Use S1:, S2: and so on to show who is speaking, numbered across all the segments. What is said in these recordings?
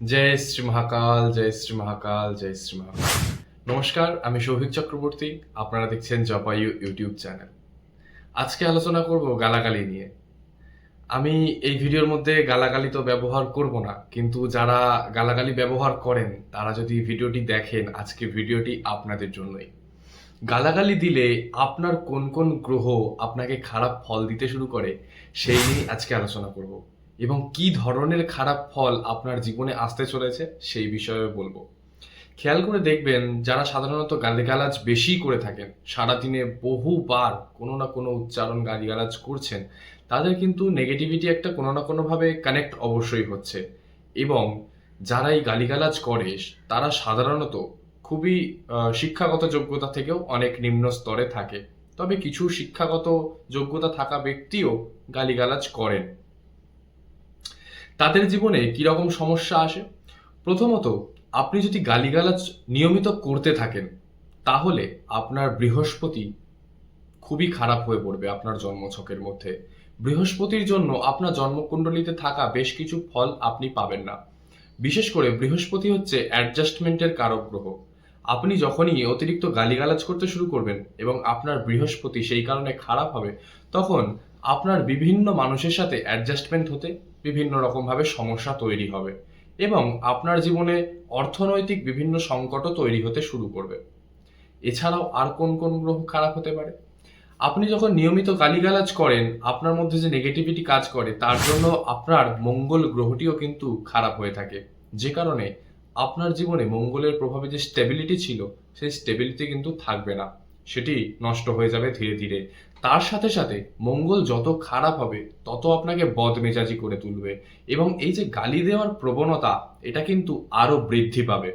S1: জয় শ্রী মহাকাল, জয় শ্রী মহাকাল, জয় শ্রী মহাকাল। নমস্কার, আমি সৌভিক চক্রবর্তী। আপনারা দেখছেন জপায়ু ইউটিউব চ্যানেল। আজকে আলোচনা করব গালাগালি নিয়ে। আমি এই ভিডিওর মধ্যে গালাগালি তো ব্যবহার করব না, কিন্তু যারা গালাগালি ব্যবহার করেন তারা যদি ভিডিওটি দেখেন, আজকে ভিডিওটি আপনাদের জন্যই। গালাগালি দিলে আপনার কোন কোন গ্রহ আপনাকে খারাপ ফল দিতে শুরু করে সেই নিয়ে আজকে আলোচনা করব, এবং কি ধরনের খারাপ ফল আপনার জীবনে আসতে চলেছে সেই বিষয়ে বলবো। খেয়াল করে দেখবেন, যারা সাধারণত গালিগালাজ বেশি করে থাকেন, সারাদিনে বহুবার কোনো না কোনো উচ্চারণ গালিগালাজ করছেন, তাদের কিন্তু নেগেটিভিটি একটা কোনো না কোনোভাবে কানেক্ট অবশ্যই হচ্ছে। এবং যারা এই গালিগালাজ করে তারা সাধারণত খুবই শিক্ষাগত যোগ্যতা থেকেও অনেক নিম্ন স্তরে থাকে। তবে কিছু শিক্ষাগত যোগ্যতা থাকা ব্যক্তিও গালিগালাজ করেন। তাদের জীবনে কিরকম সমস্যা আসে? প্রথমত, আপনি যদি গালিগালাজ নিয়মিত করতে থাকেন, তাহলে আপনার বৃহস্পতি খুবই খারাপ হয়ে পড়বে আপনার জন্মছকের মধ্যে। বৃহস্পতির জন্য আপনার জন্মকুণ্ডলিতে থাকা বেশ কিছু ফল আপনি পাবেন না। বিশেষ করে বৃহস্পতি হচ্ছে অ্যাডজাস্টমেন্টের কারক গ্রহ। আপনি যখনই অতিরিক্ত গালিগালাজ করতে শুরু করবেন এবং আপনার বৃহস্পতি সেই কারণে খারাপ হবে, তখন আপনার বিভিন্ন মানুষের সাথে অ্যাডজাস্টমেন্ট হতে বিভিন্ন রকমভাবে সমস্যা তৈরি হবে, এবং আপনার জীবনে অর্থনৈতিক বিভিন্ন সংকটও তৈরি হতে শুরু করবে। এছাড়াও আর কোন কোন গ্রহ খারাপ হতে পারে? আপনি যখন নিয়মিত গালিগালাজ করেন, আপনার মধ্যে যে নেগেটিভিটি কাজ করে, তার জন্য আপনার মঙ্গল গ্রহটিও কিন্তু খারাপ হয়ে থাকে, যে কারণে আপনার জীবনে মঙ্গলের প্রভাবে যে স্টেবিলিটি ছিল, সেই স্টেবিলিটি কিন্তু থাকবে না, সেটি নষ্ট হয়ে যাবে ধীরে ধীরে। তার সাথে সাথে মঙ্গল যত খারাপ হবে, তত আপনাকে বদমেজাজি করে তুলবে, এবং এই যে গালি দেওয়ার প্রবণতা, এটা কিন্তু আরো বৃদ্ধি পাবে।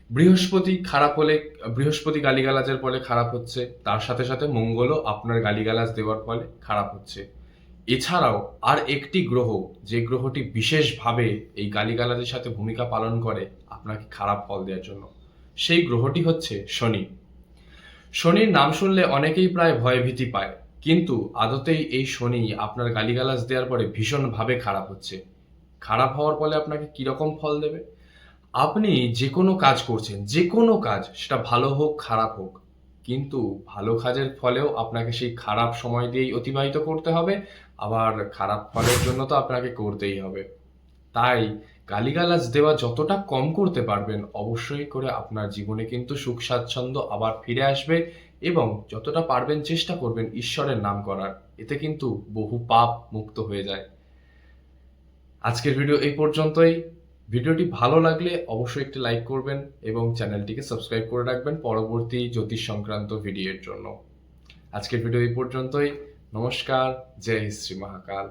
S1: বৃহস্পতি খারাপ হলে, বৃহস্পতি গালিগালাজের ফলে খারাপ হচ্ছে, তার সাথে সাথে মঙ্গলও আপনার গালিগালাজ দেওয়ার ফলে খারাপ হচ্ছে। এছাড়াও আর একটি গ্রহ, যে গ্রহটি বিশেষভাবে এই গালিগালাজের সাথে ভূমিকা পালন করে আপনাকে খারাপ ফল দেওয়ার জন্য, সেই গ্রহটি হচ্ছে শনি। শনির নাম শুনলে অনেকেই প্রায় ভয়ভীতি পায়, কিন্তু আদতেই এই শনি আপনার গালিগালাজ দেওয়ার পরে ভীষণভাবে খারাপ হচ্ছে। খারাপ হওয়ার ফলে আপনাকে কিরকম ফল দেবে? আপনি যে কোনো কাজ করছেন, যে কোনো কাজ, সেটা ভালো হোক খারাপ হোক, কিন্তু ভালো কাজের ফলেও আপনাকে সেই খারাপ সময় দিয়েই অতিবাহিত করতে হবে, আবার খারাপ ফলের জন্য তো আপনাকে করতেই হবে। তাই গালিগালাজ দেওয়া যতটা কম করতে পারবেন, অবশ্যই করে আপনার জীবনে কিন্তু সুখ স্বাচ্ছন্দ্য আবার ফিরে আসবে, এবং যতটা পারবেন চেষ্টা করবেন ঈশ্বরের নাম করার, এতে কিন্তু বহু পাপ মুক্ত হয়ে যায়। আজকের ভিডিও এই পর্যন্তই। ভিডিওটি ভালো লাগলে অবশ্যই একটি লাইক করবেন এবং চ্যানেলটিকে সাবস্ক্রাইব করে রাখবেন পরবর্তী জ্যোতিষ সংক্রান্ত ভিডিওর জন্য। আজকের ভিডিও এই পর্যন্তই। নমস্কার, জয় শ্রী মহাকাল।